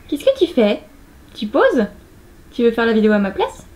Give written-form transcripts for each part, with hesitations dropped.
Qu'est-ce que tu fais? Tu poses? Tu veux faire la vidéo à ma place?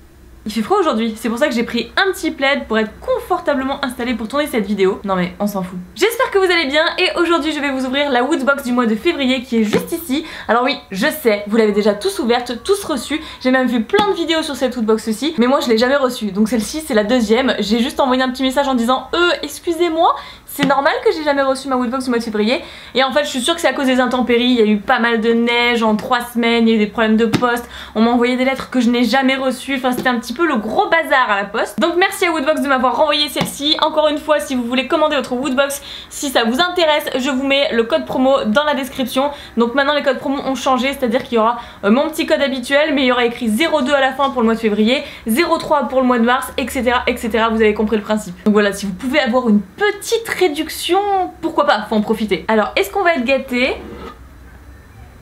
Il fait froid aujourd'hui, c'est pour ça que j'ai pris un petit plaid pour être confortablement installée pour tourner cette vidéo. Non mais on s'en fout. J'espère que vous allez bien et aujourd'hui je vais vous ouvrir la Woodbox du mois de février qui est juste ici. Alors oui, je sais, vous l'avez déjà tous ouverte, tous reçue. J'ai même vu plein de vidéos sur cette Woodbox aussi, mais moi je l'ai jamais reçue. Donc celle-ci c'est la deuxième. J'ai juste envoyé un petit message en disant excusez-moi, c'est normal que j'ai jamais reçu ma Woodbox du mois de février. Et en fait je suis sûre que c'est à cause des intempéries. Il y a eu pas mal de neige en 3 semaines, il y a eu des problèmes de poste. On m'a envoyé des lettres que je n'ai jamais reçues. Enfin c'était un petit peu le gros bazar à la poste. Donc merci à Woodbox de m'avoir renvoyé celle-ci. Encore une fois, si vous voulez commander votre Woodbox, si ça vous intéresse, je vous mets le code promo dans la description. Donc maintenant les codes promo ont changé, c'est-à-dire qu'il y aura mon petit code habituel, mais il y aura écrit 02 à la fin pour le mois de février, 03 pour le mois de mars, etc. etc. Vous avez compris le principe. Donc voilà, si vous pouvez avoir une petite réduction, pourquoi pas, faut en profiter. Alors est-ce qu'on va être gâtés?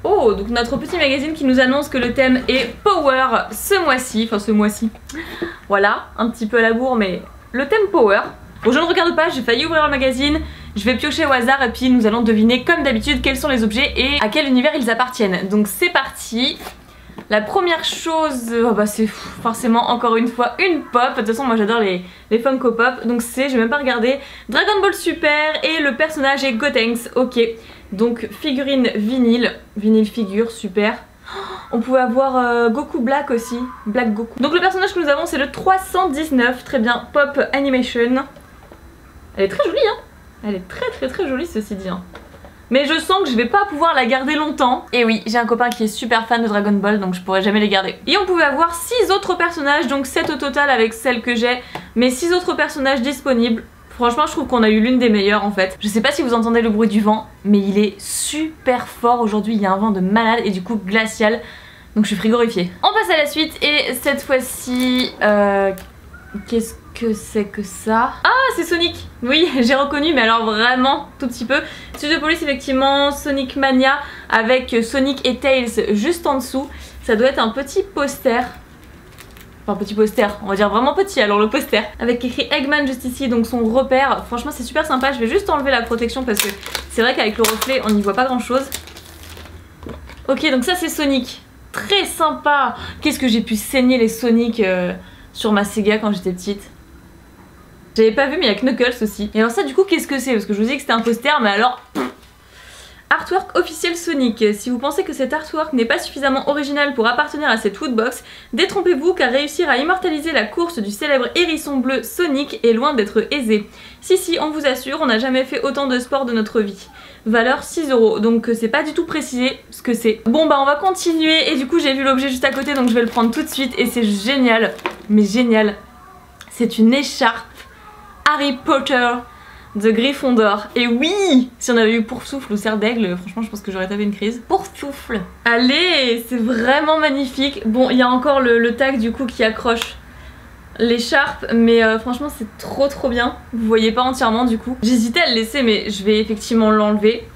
Oh, donc notre petit magazine qui nous annonce que le thème est Power ce mois-ci, enfin ce mois-ci. Voilà, un petit peu à la bourre, mais le thème Power. Bon, je ne regarde pas, j'ai failli ouvrir le magazine, je vais piocher au hasard et puis nous allons deviner comme d'habitude quels sont les objets et à quel univers ils appartiennent. Donc c'est parti. La première chose, c'est forcément encore une fois une pop. De toute façon moi j'adore les Funko Pop. Donc c'est, je vais même pas regarder, Dragon Ball Super et le personnage est Gotenks. Ok, donc figurine vinyle figure, super. On pouvait avoir Goku Black aussi, Black Goku. Donc le personnage que nous avons c'est le 319, très bien, Pop Animation. Elle est très jolie hein. Elle est très jolie ceci dit hein. Mais je sens que je vais pas pouvoir la garder longtemps. Et oui, j'ai un copain qui est super fan de Dragon Ball, donc je pourrais jamais les garder. Et on pouvait avoir 6 autres personnages, donc 7 au total avec celle que j'ai, mais 6 autres personnages disponibles. Franchement, je trouve qu'on a eu l'une des meilleures en fait. Je sais pas si vous entendez le bruit du vent, mais il est super fort aujourd'hui. Il y a un vent de malade et du coup glacial. Donc je suis frigorifiée. On passe à la suite et cette fois-ci... qu'est-ce que c'est que ça? Ah, c'est Sonic! Oui, j'ai reconnu, mais alors vraiment tout petit peu. Studio Police, effectivement, Sonic Mania avec Sonic et Tails juste en dessous. Ça doit être un petit poster. Enfin, petit poster, on va dire vraiment petit alors le poster. Avec écrit Eggman juste ici, donc son repère. Franchement, c'est super sympa. Je vais juste enlever la protection parce que c'est vrai qu'avec le reflet, on n'y voit pas grand chose. Ok, donc ça c'est Sonic. Très sympa! Qu'est-ce que j'ai pu saigner les Sonic sur ma Sega quand j'étais petite. J'avais pas vu mais il y a Knuckles aussi. Et alors ça du coup qu'est-ce que c'est? Parce que je vous dis que c'était un poster mais alors... Artwork officiel Sonic. Si vous pensez que cet artwork n'est pas suffisamment original pour appartenir à cette Woodbox, détrompez-vous car réussir à immortaliser la course du célèbre hérisson bleu Sonic est loin d'être aisé. Si, on vous assure, on n'a jamais fait autant de sport de notre vie. Valeur 6 €, donc c'est pas du tout précisé ce que c'est. Bon bah on va continuer et du coup j'ai vu l'objet juste à côté donc je vais le prendre tout de suite et c'est génial. Mais génial. C'est une écharpe Harry Potter de Gryffondor. Et oui, si on avait eu Poursoufle ou Serre d'Aigle, franchement je pense que j'aurais tapé une crise. Poursoufle. Allez, c'est vraiment magnifique. Bon, il y a encore le tag du coup qui accroche l'écharpe, mais franchement c'est trop bien. Vous voyez pas entièrement du coup. J'hésitais à le laisser mais je vais effectivement l'enlever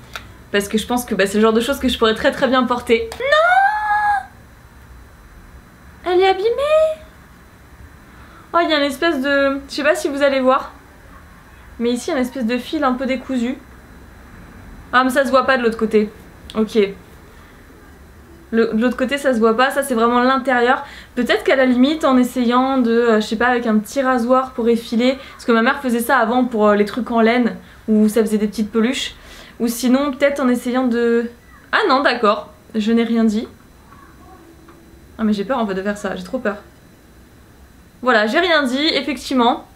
parce que je pense que c'est le genre de choses que je pourrais très bien porter. Non! Elle est abîmée! Oh, il y a une espèce de... Je sais pas si vous allez voir. Mais ici, il y a une espèce de fil un peu décousu. Ah, mais ça se voit pas de l'autre côté. Ok. De l'autre côté, ça se voit pas. Ça, c'est vraiment l'intérieur. Peut-être qu'à la limite, en essayant de... je sais pas, avec un petit rasoir pour effiler. Parce que ma mère faisait ça avant pour les trucs en laine. Où ça faisait des petites peluches. Ou sinon, peut-être en essayant de... Ah non, d'accord. Je n'ai rien dit. Ah, mais j'ai peur en fait de faire ça. J'ai trop peur. Voilà, j'ai rien dit, effectivement.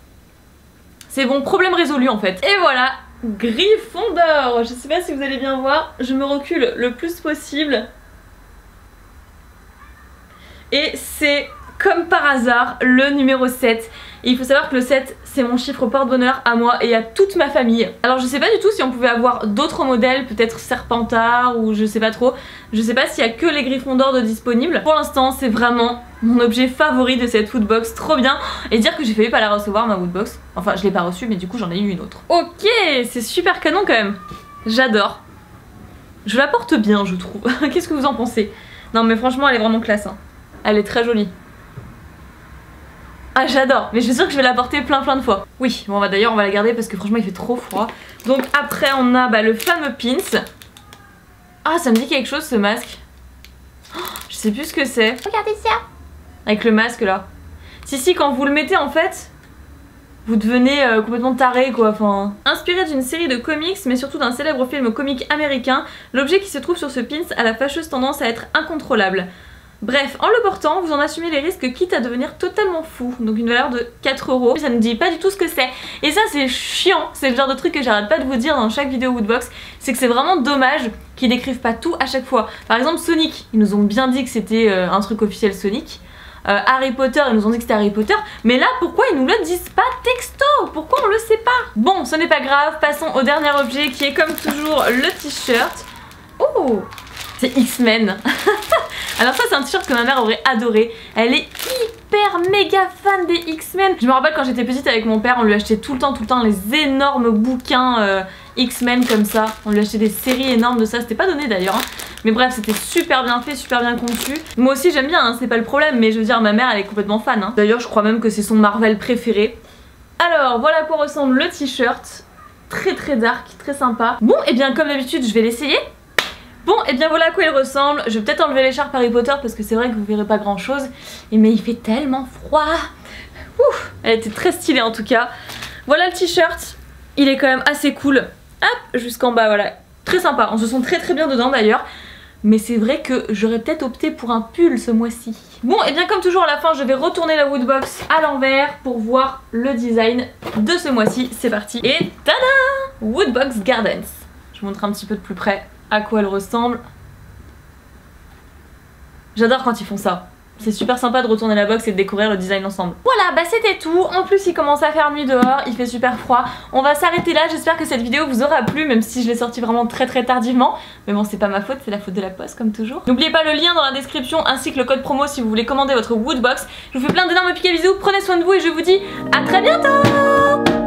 C'est bon, problème résolu en fait. Et voilà, Gryffondor. Je sais pas si vous allez bien voir, je me recule le plus possible. Et c'est comme par hasard le numéro 7. Et il faut savoir que le 7 c'est mon chiffre porte-bonheur à moi et à toute ma famille. Alors je sais pas du tout si on pouvait avoir d'autres modèles, peut-être Serpentard ou je sais pas trop. Je sais pas s'il y a que les Gryffondor de disponibles. Pour l'instant c'est vraiment mon objet favori de cette Woodbox, trop bien. Et dire que j'ai failli pas la recevoir ma Woodbox. Enfin je l'ai pas reçue mais du coup j'en ai eu une autre. Ok, c'est super canon quand même. J'adore. Je la porte bien je trouve. Qu'est-ce que vous en pensez? Non mais franchement elle est vraiment classe hein. Elle est très jolie. Ah j'adore, mais je suis sûre que je vais la porter plein de fois. Oui, bon bah d'ailleurs on va la garder parce que franchement il fait trop froid. Donc après on a le fameux pins. Ah ça me dit quelque chose ce masque. Je sais plus ce que c'est. Regardez ça. Avec le masque là. Si, quand vous le mettez en fait, vous devenez complètement taré quoi. Enfin... Inspiré d'une série de comics, mais surtout d'un célèbre film comique américain, l'objet qui se trouve sur ce pins a la fâcheuse tendance à être incontrôlable. Bref, en le portant, vous en assumez les risques quitte à devenir totalement fou. Donc une valeur de 4 €. Ça ne dit pas du tout ce que c'est. Et ça c'est chiant, c'est le genre de truc que j'arrête pas de vous dire dans chaque vidéo Woodbox. C'est que c'est vraiment dommage qu'ils décrivent pas tout à chaque fois. Par exemple Sonic, ils nous ont bien dit que c'était un truc officiel Sonic. Harry Potter, ils nous ont dit que c'était Harry Potter. Mais là, pourquoi ils nous le disent pas texto? Pourquoi on le sait pas? Bon, ce n'est pas grave, passons au dernier objet qui est comme toujours le t-shirt. Oh, c'est X-Men. Alors ça c'est un t-shirt que ma mère aurait adoré. Elle est hyper méga fan des X-Men. Je me rappelle quand j'étais petite avec mon père, on lui achetait tout le temps les énormes bouquins X-Men comme ça. On lui achetait des séries énormes de ça, c'était pas donné d'ailleurs hein. Mais bref, c'était super bien fait, super bien conçu. Moi aussi j'aime bien, hein, c'est pas le problème, mais je veux dire ma mère elle est complètement fan hein. D'ailleurs je crois même que c'est son Marvel préféré. Alors voilà à quoi ressemble le t-shirt. Très très dark, très sympa. Bon et bien comme d'habitude je vais l'essayer. Bon et bien voilà à quoi il ressemble. Je vais peut-être enlever l'écharpe Harry Potter parce que c'est vrai que vous verrez pas grand chose. Mais il fait tellement froid. Ouf, elle était très stylée en tout cas. Voilà le t-shirt. Il est quand même assez cool. Hop, jusqu'en bas voilà. Très sympa, on se sent très très bien dedans d'ailleurs. Mais c'est vrai que j'aurais peut-être opté pour un pull ce mois-ci. Bon et bien comme toujours à la fin je vais retourner la Woodbox à l'envers pour voir le design de ce mois-ci. C'est parti. Et tada, Woodbox Gardens. Je vous montre un petit peu de plus près à quoi elle ressemble. J'adore quand ils font ça. C'est super sympa de retourner la box et de découvrir le design ensemble. Voilà, bah c'était tout. En plus il commence à faire nuit dehors, il fait super froid. On va s'arrêter là, j'espère que cette vidéo vous aura plu, même si je l'ai sortie vraiment très tardivement. Mais bon, c'est pas ma faute, c'est la faute de la poste comme toujours. N'oubliez pas le lien dans la description ainsi que le code promo si vous voulez commander votre Woodbox. Je vous fais plein d'énormes piquets bisous, prenez soin de vous et je vous dis à très bientôt.